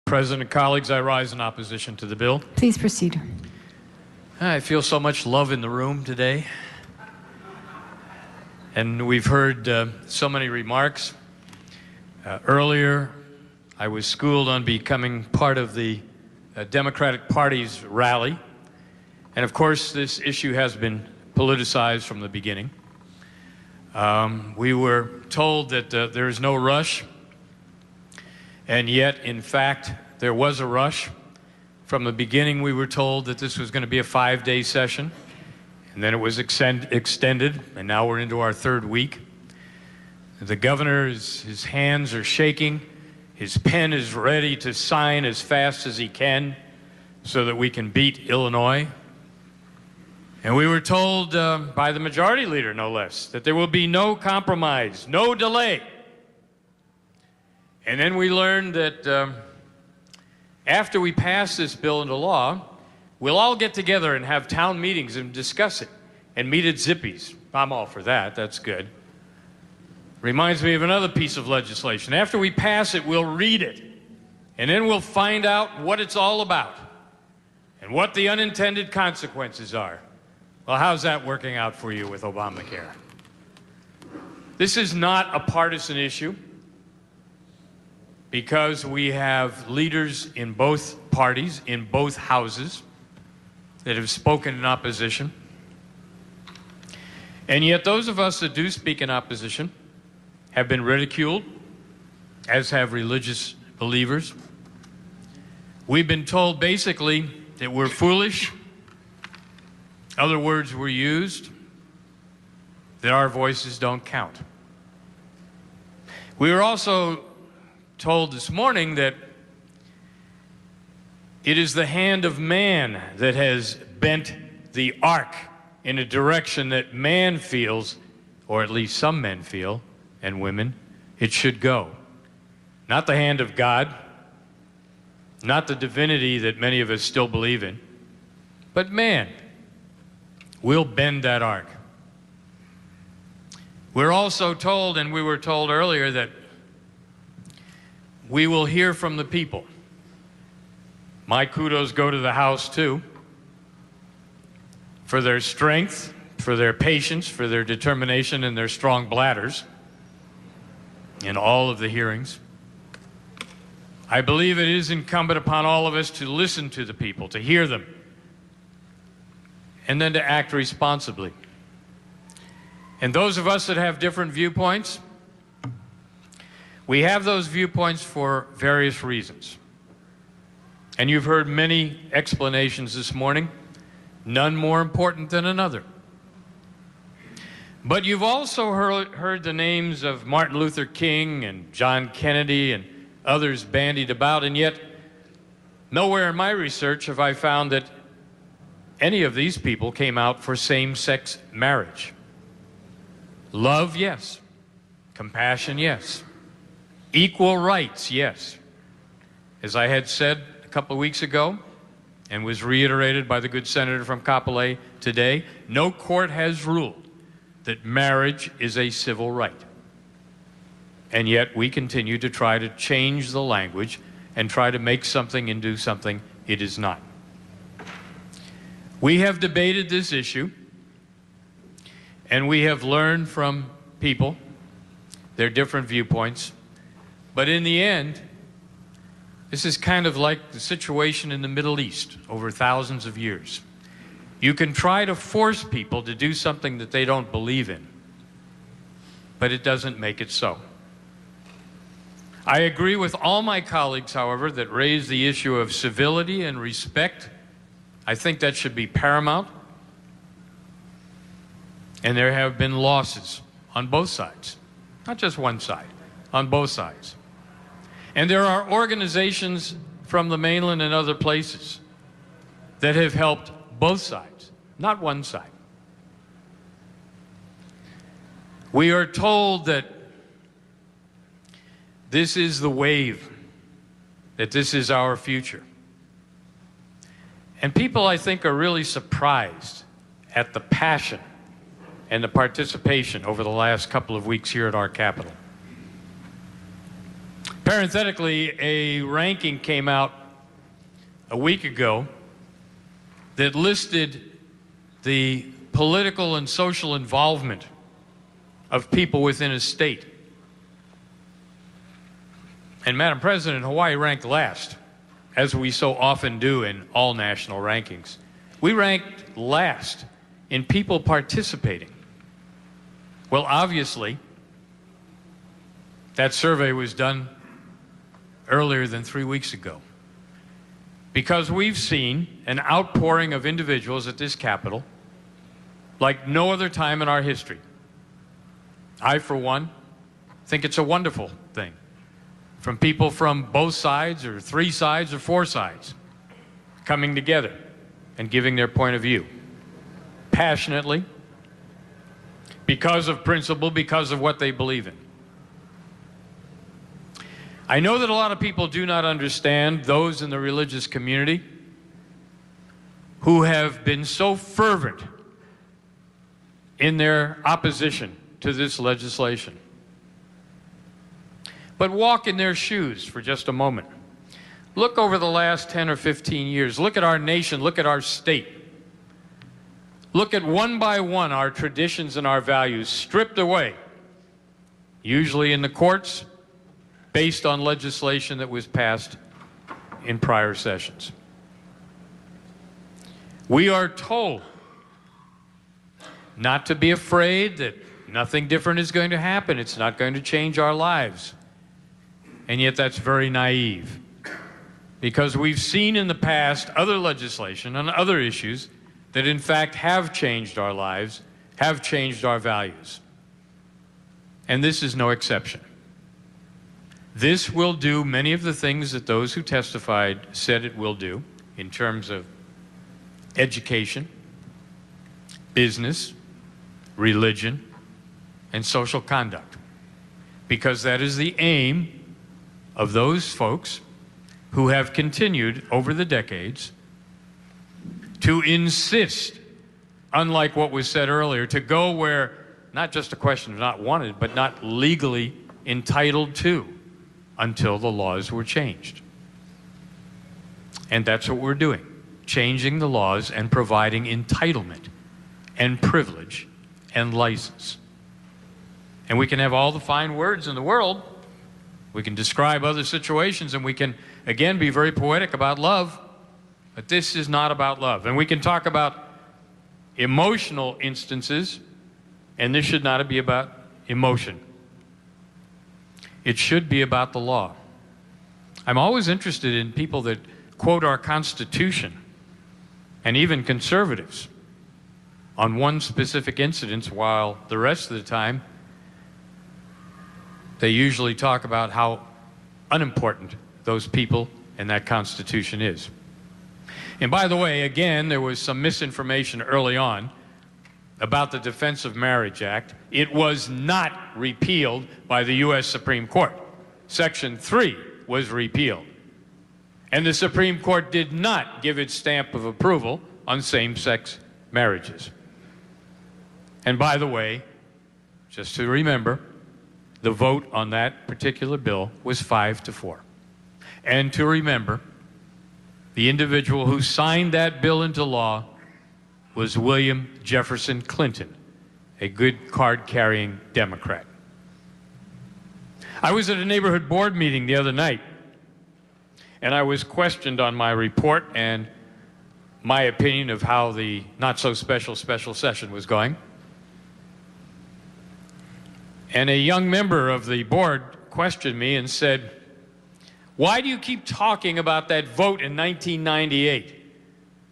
President, colleagues, I rise in opposition to the bill. Please proceed. I feel so much love in the room today. And we've heard so many remarks. Earlier, I was schooled on becoming part of the Democratic Party's rally. And of course, this issue has been politicized from the beginning. We were told that there is no rush. And yet, in fact, there was a rush. From the beginning, we were told that this was going to be a 5-day session, and then it was extended, and now we're into our third week. The governor, his hands are shaking. His pen is ready to sign as fast as he can so that we can beat Illinois. And we were told by the majority leader, no less, that there will be no compromise, no delay. And then we learned that after we pass this bill into law, we'll all get together and have town meetings and discuss it and meet at Zippy's. I'm all for that. That's good. Reminds me of another piece of legislation. After we pass it, we'll read it. And then we'll find out what it's all about and what the unintended consequences are. Well, how's that working out for you with Obamacare? This is not a partisan issue, because we have leaders in both parties, in both houses, that have spoken in opposition. And yet those of us that do speak in opposition have been ridiculed, as have religious believers. We've been told basically that we're foolish. Other words were used, that our voices don't count. We were also told this morning that it is the hand of man that has bent the arc in a direction that man feels, or at least some men feel, and women, it should go. Not the hand of God, not the divinity that many of us still believe in, but man will bend that arc. We're also told, and we were told earlier, that we will hear from the people. My kudos go to the House, too, for their strength, for their patience, for their determination, and their strong bladders in all of the hearings. I believe it is incumbent upon all of us to listen to the people, to hear them, and then to act responsibly. And those of us that have different viewpoints, we have those viewpoints for various reasons. And you've heard many explanations this morning, none more important than another. But you've also heard the names of Martin Luther King and John Kennedy and others bandied about, and yet nowhere in my research have I found that any of these people came out for same-sex marriage. Love, yes. Compassion, yes. Equal rights, yes. As I had said a couple of weeks ago, and was reiterated by the good senator from Kapolei today, no court has ruled that marriage is a civil right. And yet we continue to try to change the language and try to make something into something it is not. We have debated this issue, and we have learned from people their different viewpoints. But in the end, this is kind of like the situation in the Middle East over thousands of years. You can try to force people to do something that they don't believe in, but it doesn't make it so. I agree with all my colleagues, however, that raise the issue of civility and respect. I think that should be paramount. And there have been losses on both sides, not just one side, on both sides. And there are organizations from the mainland and other places that have helped both sides, not one side. We are told that this is the wave, that this is our future. And people, I think, are really surprised at the passion and the participation over the last couple of weeks here at our Capitol. Parenthetically, a ranking came out a week ago that listed the political and social involvement of people within a state. And Madam President, Hawaii ranked last, as we so often do in all national rankings. We ranked last in people participating. Well, obviously, that survey was done earlier than 3 weeks ago, because we've seen an outpouring of individuals at this Capitol like no other time in our history. I, for one, think it's a wonderful thing, from people from both sides or three sides or four sides coming together and giving their point of view passionately, because of principle, because of what they believe in. I know that a lot of people do not understand, those in the religious community who have been so fervent in their opposition to this legislation. But walk in their shoes for just a moment. Look over the last 10 or 15 years. Look at our nation. Look at our state. Look at one by one our traditions and our values stripped away, usually in the courts, based on legislation that was passed in prior sessions. We are told not to be afraid, that nothing different is going to happen. It's not going to change our lives. And yet that's very naive, because we've seen in the past other legislation on other issues that in fact have changed our lives, have changed our values. And this is no exception. This will do many of the things that those who testified said it will do in terms of education, business, religion, and social conduct, because that is the aim of those folks who have continued over the decades to insist, unlike what was said earlier, to go where not just a question of not wanted, but not legally entitled to, until the laws were changed. And that's what we're doing, changing the laws and providing entitlement and privilege and license. And we can have all the fine words in the world. We can describe other situations, and we can, again, be very poetic about love, but this is not about love. And we can talk about emotional instances, and this should not be about emotion. It should be about the law. I'm always interested in people that quote our Constitution, and even conservatives, on one specific incident, while the rest of the time they usually talk about how unimportant those people and that Constitution is. And by the way, again, there was some misinformation early on about the Defense of Marriage Act. It was not repealed by the U.S. Supreme Court. Section 3 was repealed. And the Supreme Court did not give its stamp of approval on same-sex marriages. And by the way, just to remember, the vote on that particular bill was 5-4. And to remember, the individual who signed that bill into law was William Jefferson Clinton, a good card-carrying Democrat. I was at a neighborhood board meeting the other night, and I was questioned on my report and my opinion of how the not-so-special special session was going. And a young member of the board questioned me and said, "Why do you keep talking about that vote in 1998?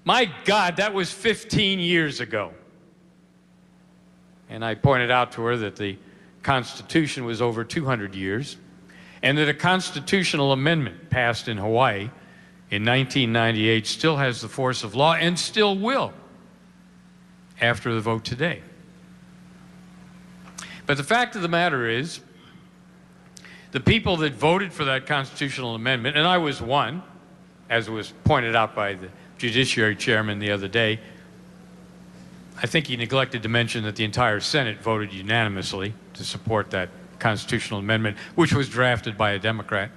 My God, that was 15 years ago." And I pointed out to her that the Constitution was over 200 years, and that a constitutional amendment passed in Hawaii in 1998 still has the force of law and still will after the vote today. But the fact of the matter is, the people that voted for that constitutional amendment, and I was one, as was pointed out by the Judiciary Chairman the other day, I think he neglected to mention that the entire Senate voted unanimously to support that constitutional amendment, which was drafted by a Democrat.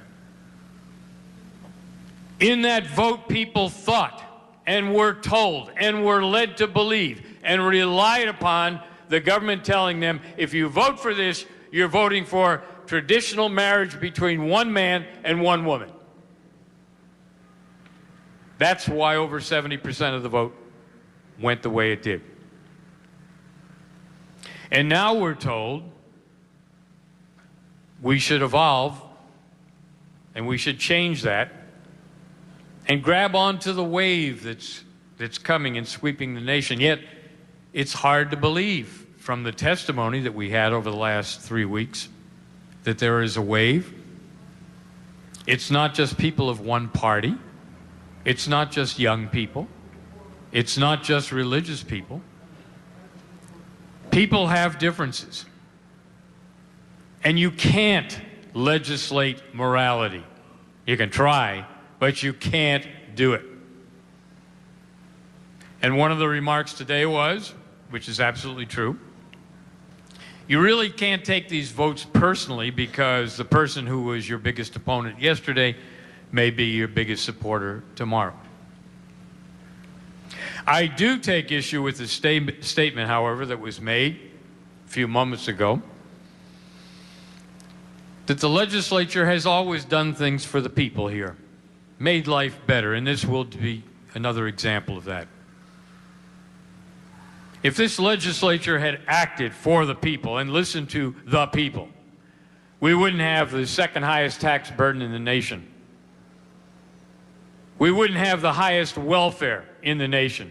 In that vote, people thought and were told and were led to believe and relied upon the government telling them, if you vote for this, you're voting for traditional marriage between one man and one woman. That's why over 70% of the vote went the way it did. And now we're told we should evolve and we should change that and grab onto the wave that's coming and sweeping the nation. Yet it's hard to believe from the testimony that we had over the last 3 weeks that there is a wave. It's not just people of one party. It's not just young people. It's not just religious people. People have differences. And you can't legislate morality. You can try, but you can't do it. And one of the remarks today was, which is absolutely true, you really can't take these votes personally because the person who was your biggest opponent yesterday may be your biggest supporter tomorrow. I do take issue with the statement, however, that was made a few moments ago, that the legislature has always done things for the people here, made life better, and this will be another example of that. If this legislature had acted for the people and listened to the people, we wouldn't have the second highest tax burden in the nation. We wouldn't have the highest welfare in the nation.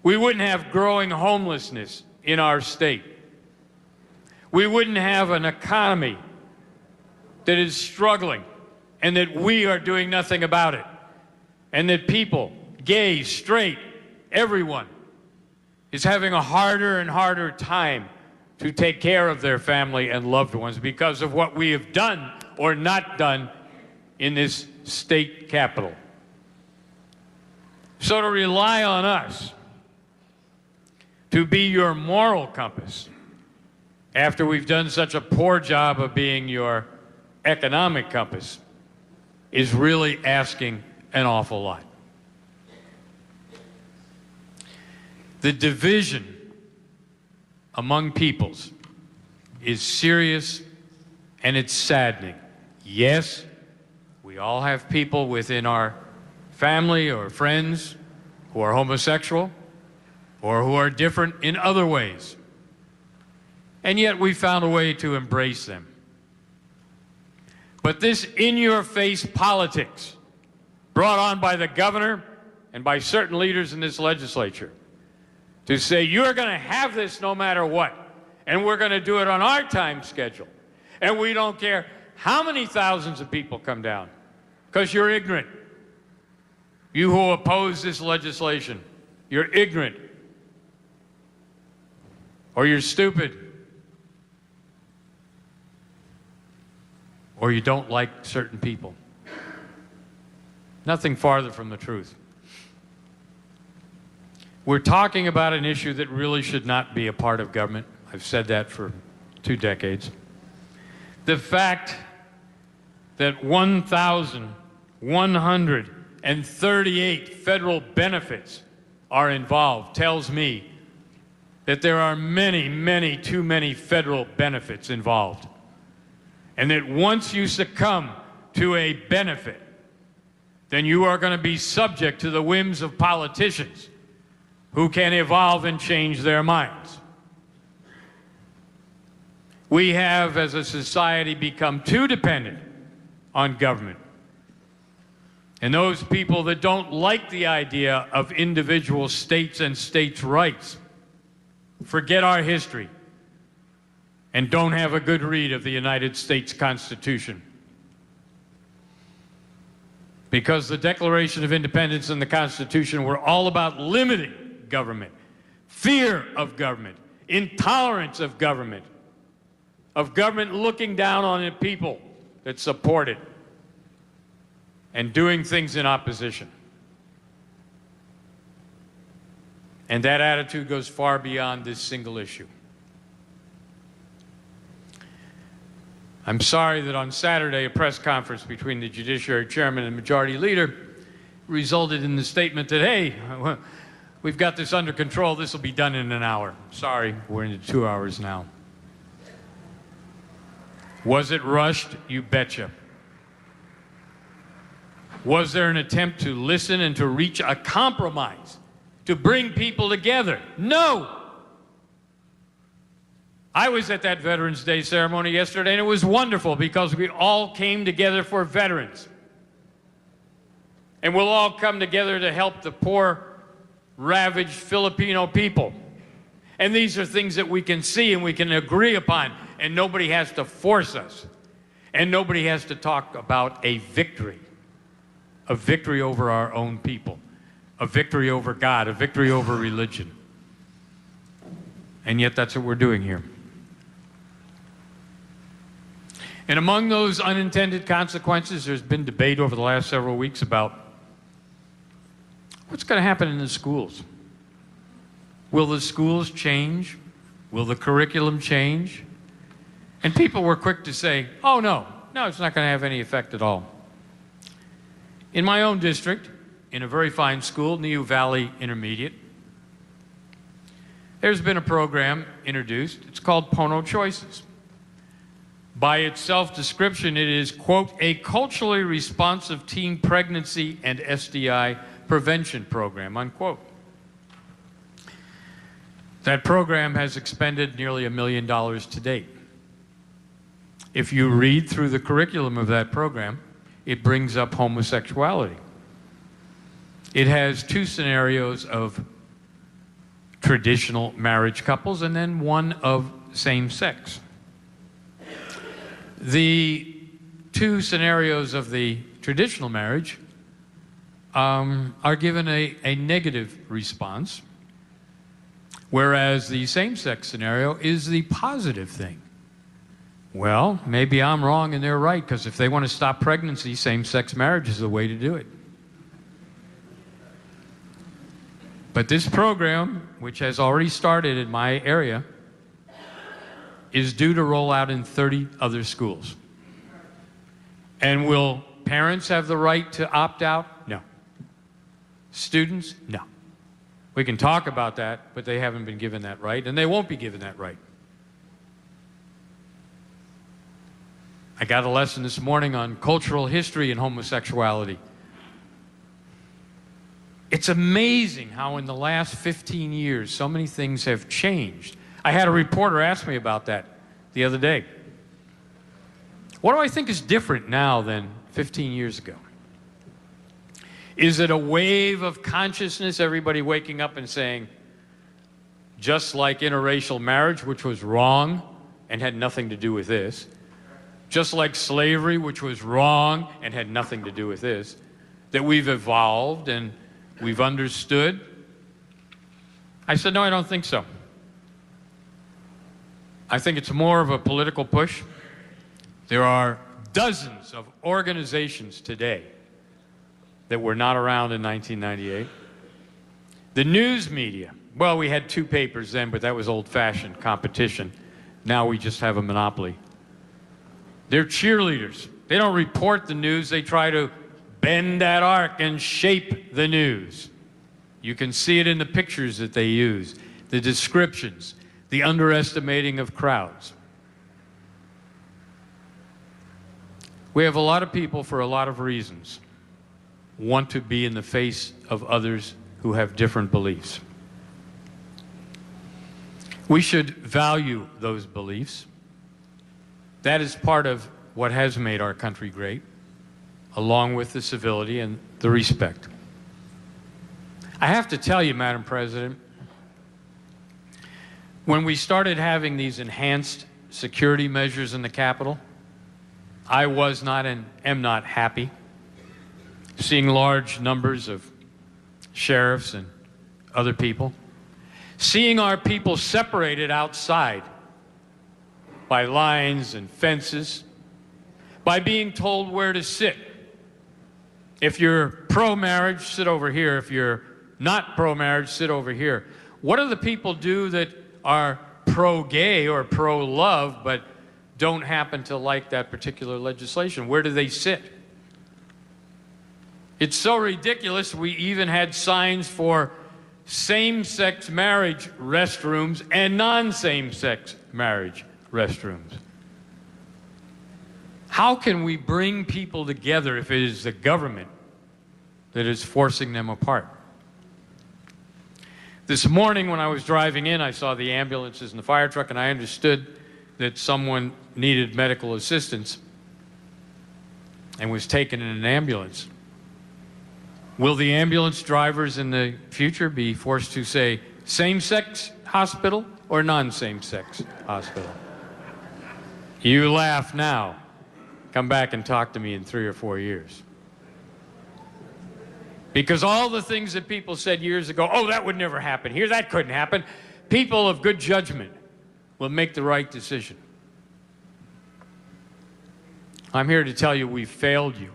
We wouldn't have growing homelessness in our state. We wouldn't have an economy that is struggling and that we are doing nothing about it. And that people, gay, straight, everyone, is having a harder and harder time to take care of their family and loved ones because of what we have done or not done in this state capital. So to rely on us to be your moral compass after we've done such a poor job of being your economic compass is really asking an awful lot. The division among peoples is serious and it's saddening. Yes, we all have people within our family or friends who are homosexual or who are different in other ways. And yet we found a way to embrace them. But this in-your-face politics brought on by the governor and by certain leaders in this legislature to say, you're going to have this no matter what, and we're going to do it on our time schedule, and we don't care how many thousands of people come down, because you're ignorant. You who oppose this legislation, you're ignorant, or you're stupid, or you don't like certain people. Nothing farther from the truth. We're talking about an issue that really should not be a part of government. I've said that for 2 decades. The fact that 1,138 federal benefits are involved tells me that there are many, too many federal benefits involved. And that once you succumb to a benefit, then you are going to be subject to the whims of politicians who can evolve and change their minds. We have, as a society, become too dependent on government. And those people that don't like the idea of individual states and states' rights forget our history and don't have a good read of the United States Constitution. Because the Declaration of Independence and the Constitution were all about limiting government, fear of government, intolerance of government looking down on the people that support it, and doing things in opposition. And that attitude goes far beyond this single issue. I'm sorry that on Saturday, a press conference between the Judiciary Chairman and Majority Leader resulted in the statement that, hey, we've got this under control, this will be done in an hour. Sorry, we're into 2 hours now. Was it rushed? You betcha. Was there an attempt to listen and to reach a compromise, to bring people together? No! I was at that Veterans Day ceremony yesterday, and it was wonderful because we all came together for veterans. And we'll all come together to help the poor, ravaged Filipino people. And these are things that we can see and we can agree upon, and nobody has to force us. And nobody has to talk about a victory over our own people, a victory over God, a victory over religion. And yet that's what we're doing here. And among those unintended consequences, there's been debate over the last several weeks about what's going to happen in the schools. Will the schools change? Will the curriculum change? And people were quick to say, oh, no, it's not going to have any effect at all. In my own district, in a very fine school, New Valley Intermediate, there's been a program introduced. It's called Pono Choices. By its self-description, it is, quote, a culturally responsive teen pregnancy and STI prevention program, unquote. That program has expended nearly $1 million to date. If you read through the curriculum of that program, it brings up homosexuality. It has 2 scenarios of traditional marriage couples and then one of same-sex. The 2 scenarios of the traditional marriage are given a negative response, whereas the same-sex scenario is the positive thing. Well, maybe I'm wrong and they're right, because if they want to stop pregnancy, same-sex marriage is the way to do it. But this program, which has already started in my area, is due to roll out in 30 other schools. And will parents have the right to opt out? No. Students? No. We can talk about that, but they haven't been given that right, and they won't be given that right. I got a lesson this morning on cultural history and homosexuality. It's amazing how in the last 15 years so many things have changed. I had a reporter ask me about that the other day. What do I think is different now than 15 years ago? Is it a wave of consciousness, everybody waking up and saying, just like interracial marriage, which was wrong and had nothing to do with this, just like slavery, which was wrong and had nothing to do with this, that we've evolved and we've understood? I said, no, I don't think so. I think it's more of a political push. There are dozens of organizations today that were not around in 1998. The news media, well, we had 2 papers then, but that was old-fashioned competition. Now we just have a monopoly. They're cheerleaders. They don't report the news. They try to bend that arc and shape the news. You can see it in the pictures that they use, the descriptions, the underestimating of crowds. We have a lot of people, for a lot of reasons, want to be in the face of others who have different beliefs. We should value those beliefs. That is part of what has made our country great, along with the civility and the respect. I have to tell you, Madam President, when we started having these enhanced security measures in the Capitol, I was not and am not happy seeing large numbers of sheriffs and other people, seeing our people separated outside by lines and fences, by being told where to sit. If you're pro-marriage, sit over here. If you're not pro-marriage, sit over here. What do the people do that are pro-gay or pro-love, but don't happen to like that particular legislation. Where do they sit? It's so ridiculous, we even had signs for same-sex marriage restrooms and non-same-sex marriage restrooms. How can we bring people together if it is the government that is forcing them apart? This morning when I was driving in, I saw the ambulances and the fire truck, and I understood that someone needed medical assistance and was taken in an ambulance. Will the ambulance drivers in the future be forced to say same-sex hospital or non-same-sex hospital? You laugh now. Come back and talk to me in 3 or 4 years. Because all the things that people said years ago, oh, that would never happen here, that couldn't happen, people of good judgment will make the right decision. I'm here to tell you we've failed you.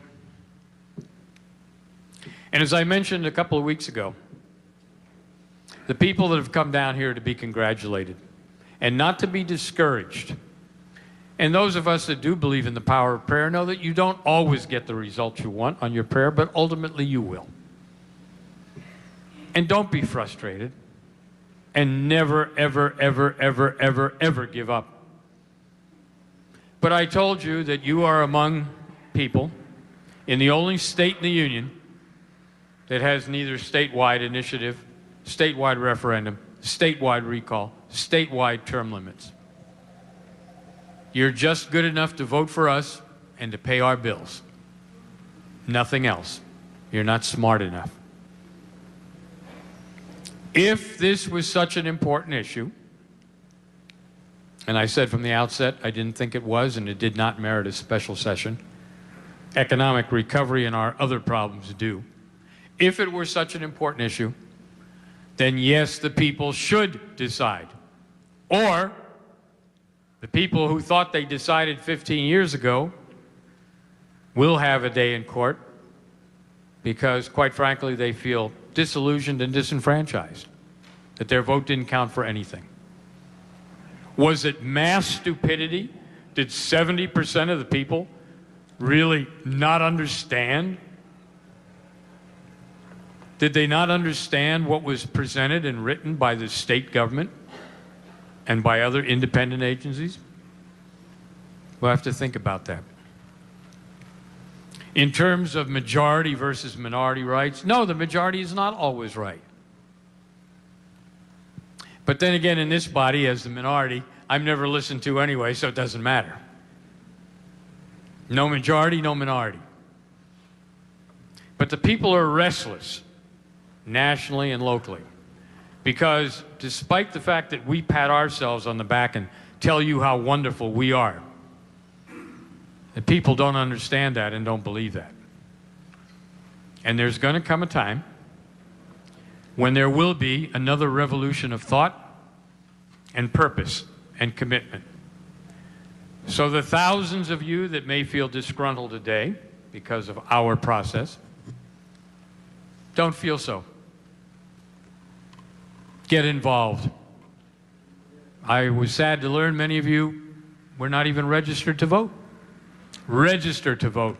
And as I mentioned a couple of weeks ago, the people that have come down here to be congratulated and not to be discouraged, and those of us that do believe in the power of prayer know that you don't always get the result you want on your prayer, but ultimately you will. And don't be frustrated, and never, ever, ever, ever, ever, ever give up. But I told you that you are among people in the only state in the Union that has neither statewide initiative, statewide referendum, statewide recall, statewide term limits. You're just good enough to vote for us and to pay our bills. Nothing else. You're not smart enough. If this was such an important issue, and I said from the outset I didn't think it was and it did not merit a special session, economic recovery and our other problems do. If it were such an important issue, then yes, the people should decide. Or the people who thought they decided 15 years ago will have a day in court because, quite frankly, they feel disillusioned and disenfranchised, that their vote didn't count for anything. Was it mass stupidity? Did 70% of the people really not understand? Did they not understand what was presented and written by the state government and by other independent agencies? We'll have to think about that. In terms of majority versus minority rights, no, the majority is not always right. But then again, in this body, as the minority, I'm never listened to anyway, so it doesn't matter. No majority, no minority. But the people are restless, nationally and locally, because despite the fact that we pat ourselves on the back and tell you how wonderful we are, the people don't understand that and don't believe that. And there's going to come a time when there will be another revolution of thought and purpose and commitment. So the thousands of you that may feel disgruntled today because of our process, don't feel so. Get involved. I was sad to learn many of you were not even registered to vote. Register to vote.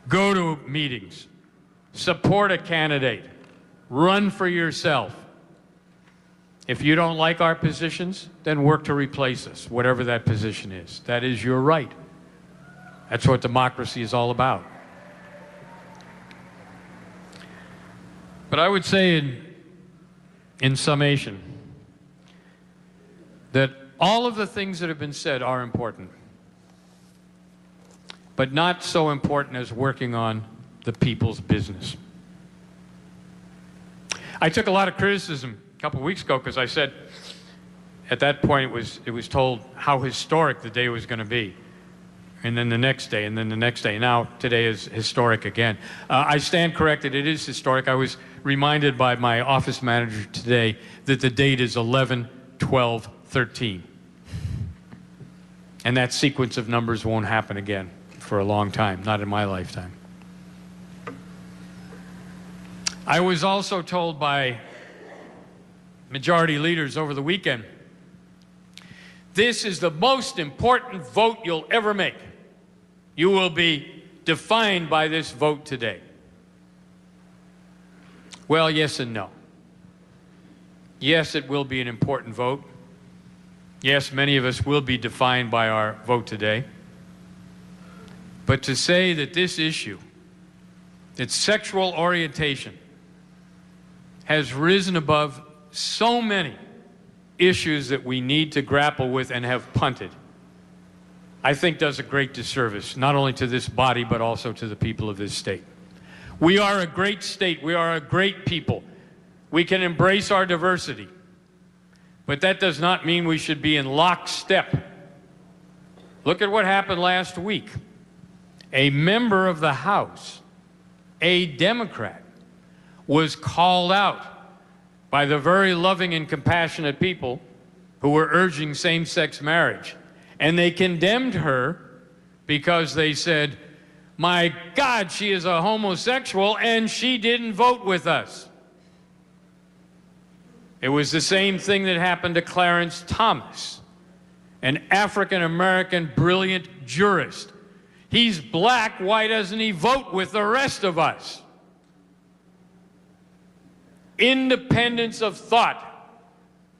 Go to meetings. Support a candidate. Run for yourself. If you don't like our positions, then work to replace us, whatever that position is. That is your right. That's what democracy is all about. But I would say in summation that all of the things that have been said are important, but not so important as working on the people's business. I took a lot of criticism a couple of weeks ago because I said at that point it was told how historic the day was going to be. And then the next day, and then the next day. Now, today is historic again. I stand corrected. It is historic. I was reminded by my office manager today that the date is 11/12/13. And that sequence of numbers won't happen again for a long time, not in my lifetime. I was also told by majority leaders over the weekend This is the most important vote you'll ever make. You will be defined by this vote today. Well, yes and no. Yes, it will be an important vote. Yes, many of us will be defined by our vote today. But to say that this issue, that sexual orientation, has risen above so many issues that we need to grapple with and have punted, I think does a great disservice, not only to this body, but also to the people of this state. We are a great state. We are a great people. We can embrace our diversity. But that does not mean we should be in lockstep. Look at what happened last week. A member of the House, a Democrat, was called out by the very loving and compassionate people who were urging same-sex marriage. And they condemned her because they said, my God, she is a homosexual and she didn't vote with us. It was the same thing that happened to Clarence Thomas, an African-American brilliant jurist. He's black, why doesn't he vote with the rest of us? Independence of thought,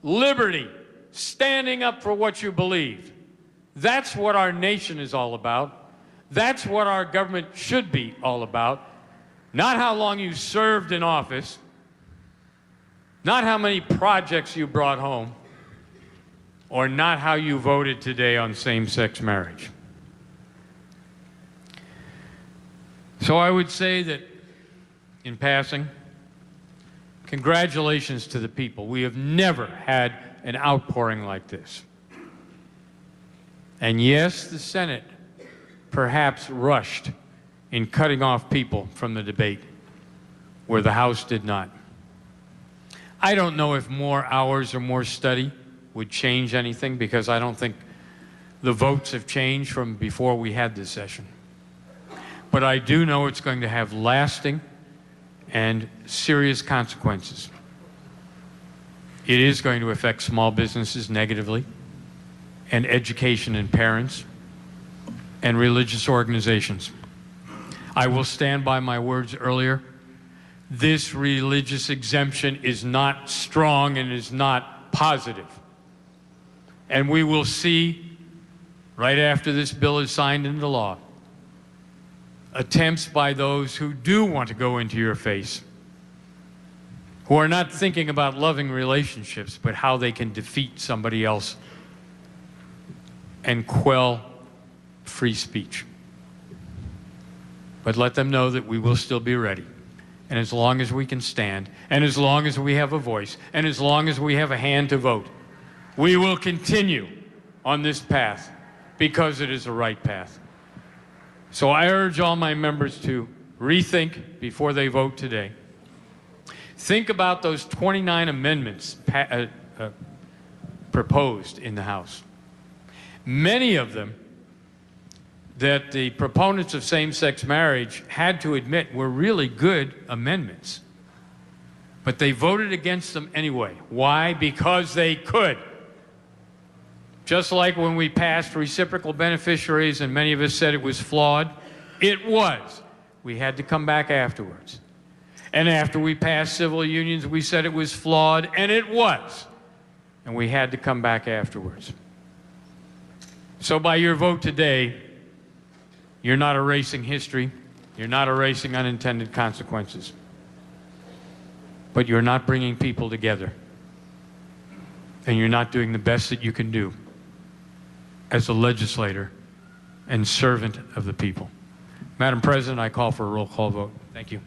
liberty, standing up for what you believe. That's what our nation is all about. That's what our government should be all about. Not how long you served in office, not how many projects you brought home, or not how you voted today on same-sex marriage. So I would say that, in passing, congratulations to the people. We have never had an outpouring like this. And yes, the Senate perhaps rushed in cutting off people from the debate where the House did not. I don't know if more hours or more study would change anything, because I don't think the votes have changed from before we had this session. But I do know it's going to have lasting and serious consequences. It is going to affect small businesses negatively, and education and parents, and religious organizations. I will stand by my words earlier. This religious exemption is not strong and is not positive. And we will see, right after this bill is signed into law, attempts by those who do want to go into your face, who are not thinking about loving relationships, but how they can defeat somebody else and quell free speech. But let them know that we will still be ready. And as long as we can stand, and as long as we have a voice, and as long as we have a hand to vote, we will continue on this path, because it is the right path. So I urge all my members to rethink before they vote today. Think about those 29 amendments proposed in the House. Many of them that the proponents of same-sex marriage had to admit were really good amendments. But they voted against them anyway. Why? Because they could. Just like when we passed reciprocal beneficiaries and many of us said it was flawed, it was. We had to come back afterwards. And after we passed civil unions, we said it was flawed, and it was. And we had to come back afterwards. So by your vote today, you're not erasing history, you're not erasing unintended consequences, but you're not bringing people together, and you're not doing the best that you can do as a legislator and servant of the people. Madam President, I call for a roll call vote. Thank you.